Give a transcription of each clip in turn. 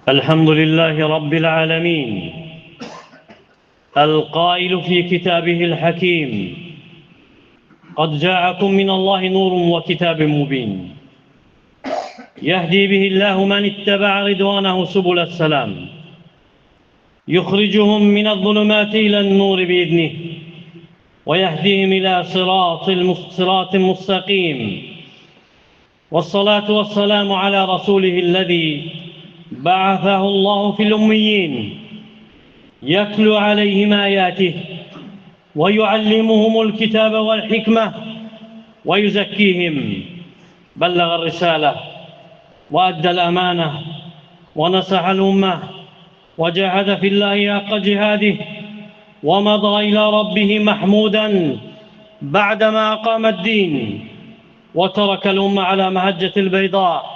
الحمد لله رب العالمين القائل في كتابه الحكيم قد جاءكم من الله نور وكتاب مبين يهدي به الله من اتبع رضوانه سبل السلام يخرجهم من الظلمات إلى النور بإذنه ويهديهم إلى صراط مستقيم والصلاة والسلام على رسوله الذي بعثه الله في الأميين يتلو عليهم آياته ويعلمهم الكتاب والحكمة ويزكيهم بلغ الرسالة وأدى الأمانة ونصح الأمة وجاهد في الله حق جهاده ومضى إلى ربه محمودا بعدما أقام الدين وترك الأمة على مهجة البيضاء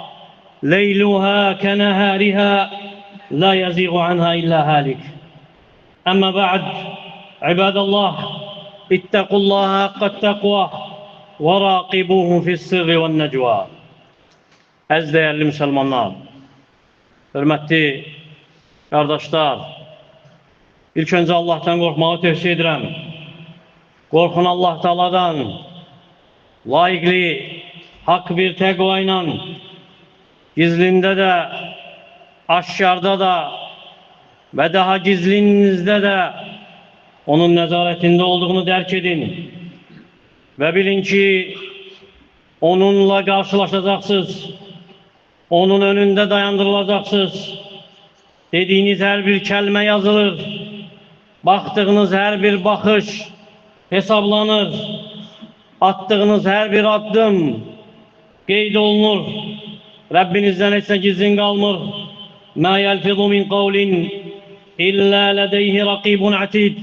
ليلها كنهارها لا يزيغ عنها إلا هالك. أما بعد، عباد الله، اتقوا الله حق التقوى وراقبوه في السر والنجوى. Az değerli Müslümanlar, hörmətli qardaşlar, ilk öncə Allah'tan qorxmağı tövsiyə edirəm. Qorxun Allah Taala'dan, layiqli, haqq bir təqva ilə, gizlində də, aşkarda da və daha gizlinizdə də onun nəzarətində olduğunu dərk edin və bilin ki, onunla qarşılaşacaqsınız, onun önündə dayandırılacaqsınız. Dediğiniz her bir kəlmə yazılır, baktığınız her bir baxış hesablanır, attığınız her bir addım qeyd olunur. Rabbinizdən heç nə gizlin qalmır. Mə yəlfizu min qavlin illə lədeyhi raqibun atid.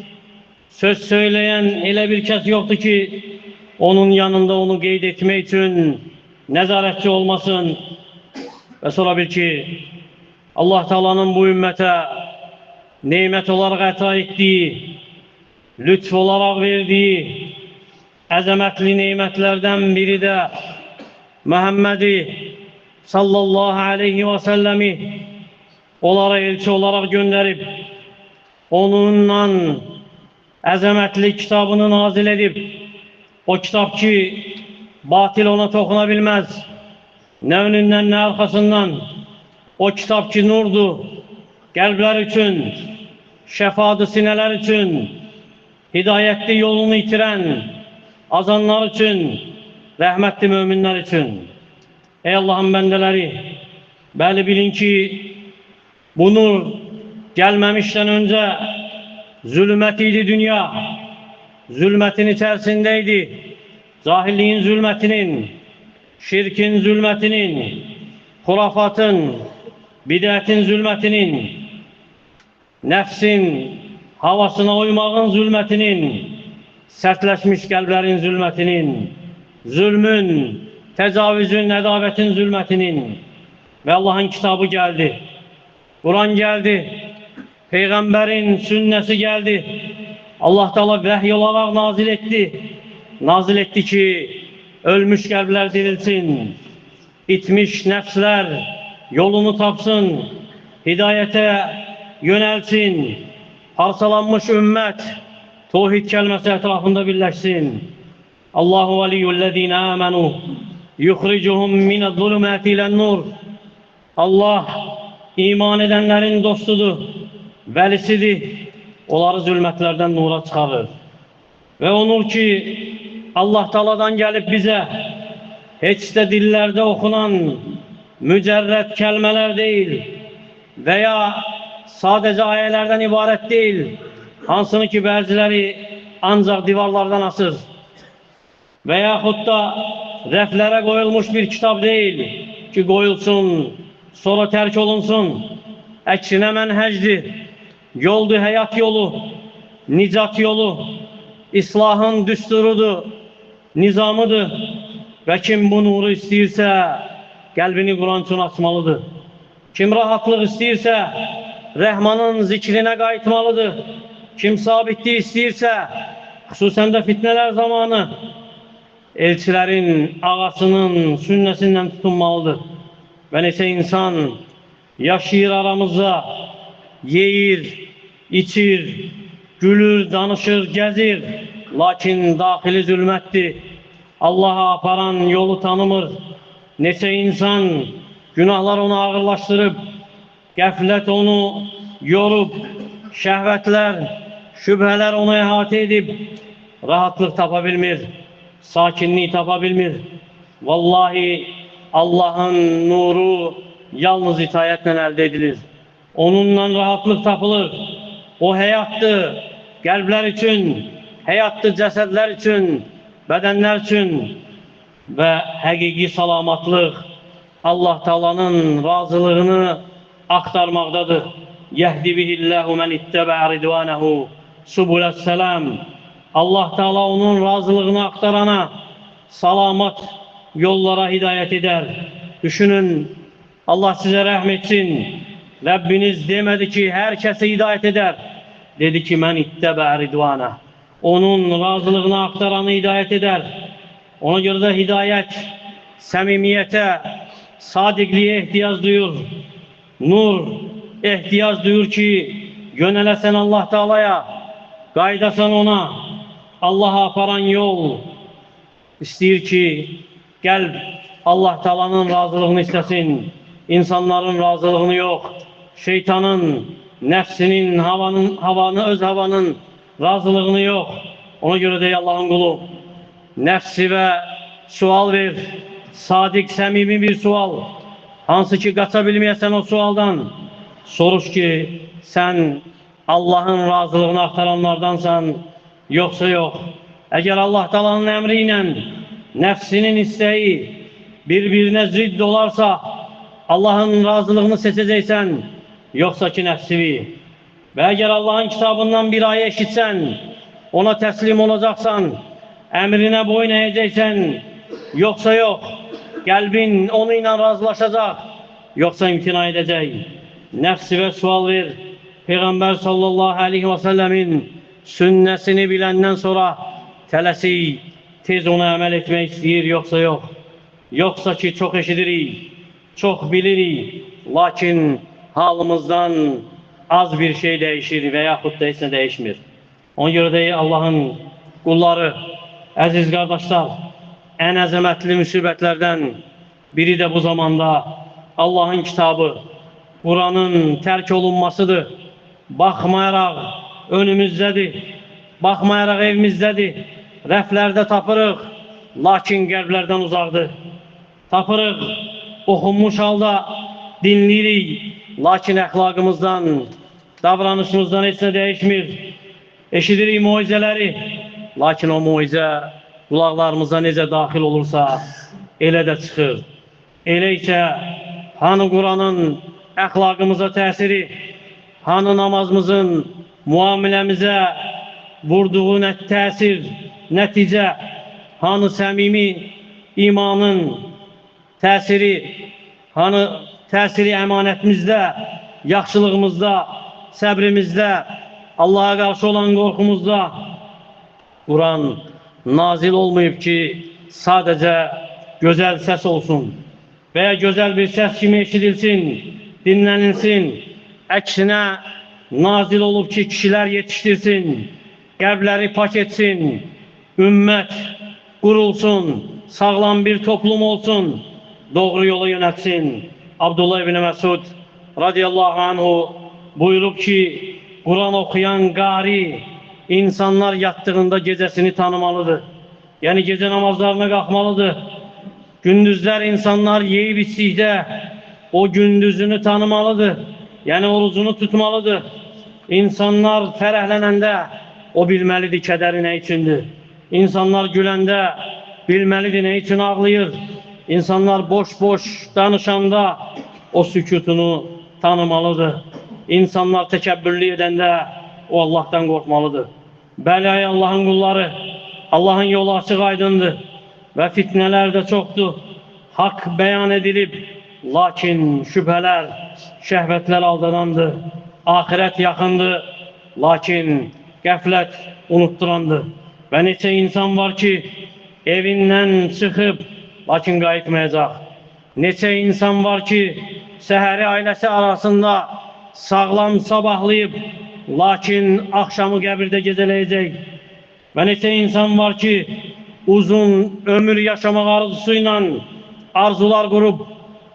Söz söyleyen elə bir kəs yoxdur ki, onun yanında onu qeyd etmək üçün nəzarətçi olmasın. Və sonra bil ki, Allah Taala'nın bu ümmətə nimət olaraq əta etdiyi, lütf olaraq verdiyi əzəmətli nimətlərdən biri də Muhammedi sallallahu aleyhi ve sellemi onlara elçi olarak gönderip onunla əzəmətli kitabını nazil edip o kitap ki batil ona toxunabilmez, ne önünden ne arkasından, o kitap ki nurdu, qəlblər üçün, şəfadı sinələr üçün, hidayətli yolunu itiren azanlar üçün, rəhmətli möminlər üçün. Ey Allah'ın bendeleri, bəli bilin ki, bu nur gelmemişten önce zulmetiydi dünya, zulmetin içerisindeydi, cahilliğin zulmetinin, şirkin zulmetinin, hurafatın, bid'atin zulmetinin, nefsin havasına uymağın zulmetinin, sertleşmiş qəlblərin zulmetinin, zulmün, tecavüzün, ədavetin zulmetinin ve Allah'ın kitabı geldi. Kur'an geldi. Peygamberin sünnesi geldi. Allah Teala vahiy olarak nazil etti. Nazil etti ki ölmüş qəlblər dirilsin. İtmiş nefsler yolunu tapsın. Hidayete yönelsin. Parçalanmış ümmet tevhid kelimesi etrafında birleşsin. Allahu veliyyullezine amenu yukhricuhum minez-zulumati ilen-nur. Allah iman edenlerin dostudur, velisidir. Onları zulmetlerden nura çıkarır. Ve o nur ki Allah Taala'dan gelip bize hiç de dillerde okunan mücerret kelimeler değil veya sadece ayelerden ibaret değil. Hansını ki bəziləri ancak divarlardan asır. Veyahut da rəflərə koyulmuş bir kitap değil ki koyulsun, sonra terk olunsun. Əksine mənhəcdir, yoldur, həyat yolu, nicat yolu, İslahın düsturudur, nizamıdır. Ve kim bu nuru istəyirsə, qəlbini Kur'an üçün açmalıdır. Kim rahatlıq istəyirsə, Rəhmanın zikrine qayıtmalıdır. Kim sabitlik istəyirsə, xüsusən də fitneler zamanı elçilerin ağasının sünnesinden tutunmalıdır. Ve neçə insan yaşayır aramızda, yeyir, içir, gülür, danışır, gezir. Lakin dahili zulmetti. Allah'a aparan yolu tanımır. Neçə insan günahlar onu ağırlaştırıp, gaflet onu yorup, şehvetler, şübheler onu ihate edip, rahatlık tapabilmir, sakinliği tapabilmir. Vallahi Allah'ın nuru yalnız itayetle elde edilir. Onunla rahatlık tapılır. O hayattı, kalpler için, hayattı cesedler için, bedenler için ve hakiki salamatlık Allah Teala'nın razılığını aktarmaktadır. Yehdi bihillahu men itteba ridvanehu subulesselam. Allah Teala onun razılığını aktarana salamat yollara hidayet eder. Düşünün, Allah size rahmetsin. Rabbiniz demedi ki herkese hidayet eder. Dedi ki men itteba ridvane. Onun razılığını aktaranı hidayet eder. Ona göre de hidayet, samimiyete, sadikliğe ihtiyaç duyur. Nur ihtiyaç duyur ki yönelesen Allah Teala'ya, gaydasan ona. Allah'a aparan yol isteyir ki gel Allah Teala'nın razılığını istesin. İnsanların razılığını yok. Şeytanın, nefsinin, öz havanın razılığını yok. Ona göre de Allah'ın kulu nefsi ve sual ver. Sadik, samimi bir sual. Hansı ki kaçabilmeyesen o sualdan. Soruş ki sen Allah'ın razılığını aktaranlardansan, yoksa yok. Eğer Allah Teala'nın emriyle nefsinin isteği birbirine zidd olarsa Allah'ın razılığını seçeceksen, yoksa ki nefsini. Ve eğer Allah'ın kitabından bir ayet eşitsen, ona teslim olacaksan, emrine boyun eğeceksen, yoksa yok. Kalbin onunla razılaşacak, yoksa imtina edecek. Nefsi ve sual ver. Peygamber sallallahu aleyhi ve sellemin sünnesini bilenden sonra telesi tez ona amel etmek istiyor, yoksa yok. Yoksa ki çok eşidiri, çok biliri, lakin halımızdan az bir şey değişir veyahut da hiç değişmir. Ona göre de Allah'ın kulları, aziz kardeşler, en azametli musibetlerden biri de bu zamanda Allah'ın kitabı, Kur'an'ın terk olunmasıdır. Bakmayarak önümüzdedir, bakmayarak evimizdedir, rəflərdə tapırıq, lakin qəlblərdən uzaqdır. Tapırıq, oxunmuş halda dinləyirik, lakin əxlaqımızdan, davranışımızdan heç nə değişmir. Eşidirik mucizeləri, lakin o mucize kulaklarımıza necə daxil olursa, elə də çıxır. Elə isə, hanı Kur'an'ın əxlaqımıza təsiri, hanı namazımızın muamiləmizə vurduğu təsir, nəticə, hanı səmimi imanın təsiri, hanı təsiri əmanətimizdə, yaxşılığımızda, səbrimizdə, Allah'a qarşı olan qorxumuzda. Kur'an nazil olmayıb ki, sadəcə gözəl səs olsun veya gözəl bir səs kimi eşidilsin, dinlənilsin. Əksinə nazil olub ki, kişilər yetişdirsin, qəlbləri pak etsin, ümmət qurulsun, sağlam bir toplum olsun, doğru yola yönətsin. Abdullah ibn Məsud radiyallahu anhu buyurub ki, Kur'an okuyan qari insanlar yattığında gecesini tanımalıdır. Yani gece namazlarına kalkmalıdır. Gündüzler insanlar yiyip içtikdə o gündüzünü tanımalıdır. Yani orucunu tutmalıdır. İnsanlar fərəhlənəndə o bilməlidir kədəri nə üçündür. İnsanlar güləndə bilməlidir nə üçün ağlayır. İnsanlar boş-boş danışanda o sükutunu tanımalıdır. İnsanlar təkəbbürlü edəndə o Allah'tan qorxmalıdır. Bəli, ey Allah'ın qulları, Allah'ın yolu açıq aydındır və fitnələr də çoxdur. Hak beyan edilib, lakin şübhələr, şəhvətlər aldanandır. Ahirət yaxındır, lakin qəflət unutturandır. Və neçə insan var ki, evindən çıxıb, lakin qayıtmayacaq. Neçə insan var ki, səhəri ailəsi arasında sağlam sabahlayıb, lakin axşamı qəbirdə gecələyəcək. Və neçə insan var ki, uzun ömür yaşamaq arzusuyla arzular qurub,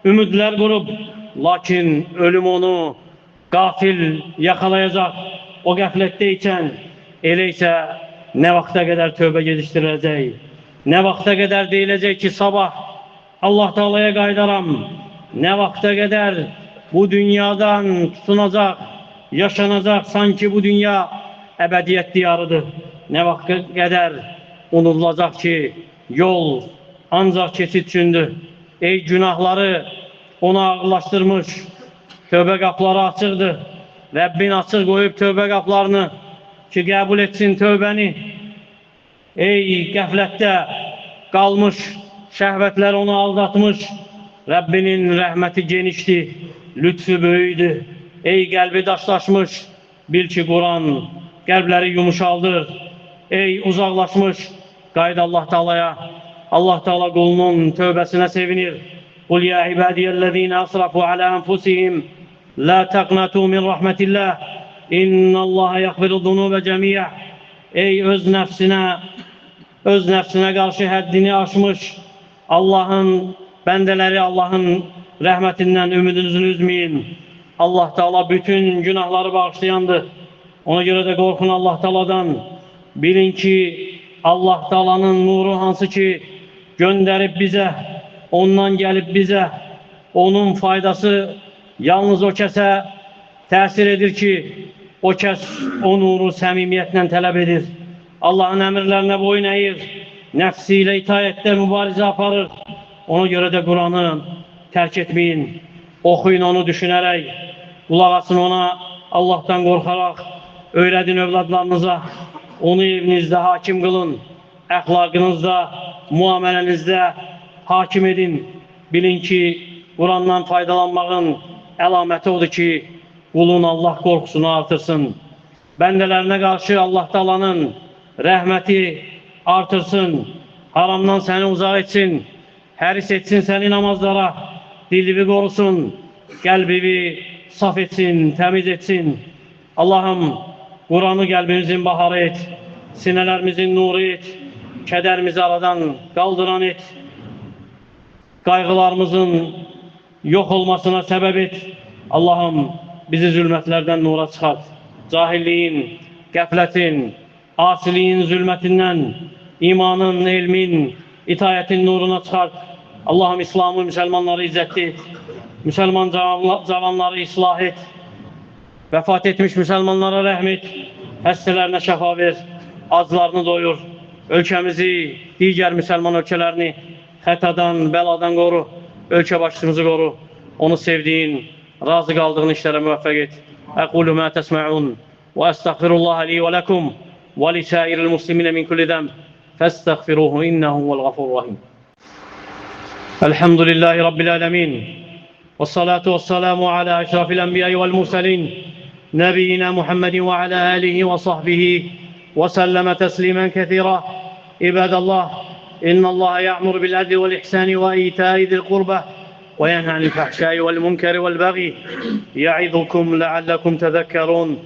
ümidlər qurub, lakin ölüm onu qafil yakalayacaq, o qəflətdəykən. Elə isə nə vaxta qədər tövbə gedişdiriləcək, nə vaxta qədər deyiləcək ki, sabah Allah Teala'ya qaydaram, nə vaxta qədər bu dünyadan tutunacaq, yaşanacaq, sanki bu dünya əbədiyyət diyarıdır. Nə vaxta qədər unudulacaq ki, yol ancaq keçid üçündür. Ey günahları ona ağırlaşdırmış, tövbə qapıları açıqdır. Rəbbin açıq qoyub tövbə qapılarını ki, qəbul etsin tövbəni. Ey qəflətdə qalmış, şəhvətlər onu aldatmış, Rəbbinin rəhməti genişdir, lütfü böyüdür. Ey qəlbi daşlaşmış, bil ki, Quran qəlbləri yumuşaldır. Ey uzaqlaşmış, qayıt Allah Teala'ya. Allah Teala qulunun tövbəsinə sevinir. Qul ya ibadiyellezine asrafu ala anfusihim la taqnatu min rahmetillah. İnnallaha yaghfiru zunuba cemiyah. Ey öz nəfsinə qarşı həddini aşmış Allahın bəndələri, Allahın rəhmətindən ümidinizi üzməyin. Allah Teala bütün günahları bağışlayandır. Ona görə də qorxun Allah Teala'dan. Bilin ki, Allah Teala'nın nuru hansı ki göndərib bizə, ondan gəlib bizə, onun faydası yalnız o kəsə təsir edir ki, o kəs o nuru səmimiyyətlə tələb edir. Allahın əmrlərinə boyun əyir, nəfsi ilə itaətdə mübarizə aparır. Ona görə də Quranı tərk etməyin, oxuyun onu düşünərək, qulaq asın ona Allahdan qorxaraq, öyrədin övladlarınıza, onu evinizdə hakim qılın, əxlaqınızda, muamelənizdə hakim edin. Bilin ki, Qurandan faydalanmağın əlaməti odur ki, qulun Allah qorxusunu artırsın. Bəndələrinə qarşı Allah Teala'nın rəhməti artırsın. Haramdan səni uzaq etsin. Həris etsin səni namazlara. Dilini qorusun. Qəlbini saf etsin, təmiz etsin. Allah'ım, Quranı qəlbimizin baharı et. Sinələrimizin nuru et. Kədərimizi aradan qaldıran et. Qayğılarımızın yox olmasına səbəb et. Allah'ım, bizi zülmətlərdən nura çıxart. Cahilliyin, qəflətin, asiliyin zülmətindən, imanın, elmin, itayətin nuruna çıxart. Allah'ım, İslamı, Müslümanları izzət et. Müslüman cavanları islah et. Vəfat etmiş Müslümanlara rəhm et. Həstələrinə şəfa ver. Aclarını doyur. Ölkəmizi, digər Müslüman ölkələrini xətadan, bəladan qoru. Ölkə başçımızı qoru. Onu sevdiyin, razı qaldığın işlərə müvəffəq et. Əqulu mə təsmə'un və əstəğfirullaha li və ləkum və li səiril musliminə min kulli zəmb fəstəğfiruhu innəhu vəl-ğafurur rahim. Elhamdülillahi Rabbil ələmin və salatu və salamu alə əşrafil ənbiyayı vəl-mursəlin nəbiyyina Muhammedin və alə əlihi və sahbihi və səlləmə təslimən kəthira. İbadallah, innallaha ya'muru bil-adli vəl-ihsani və itaa'i zil qurbə وينهى عن الفحشاء والمنكر والبغي يعظكم لعلكم تذكرون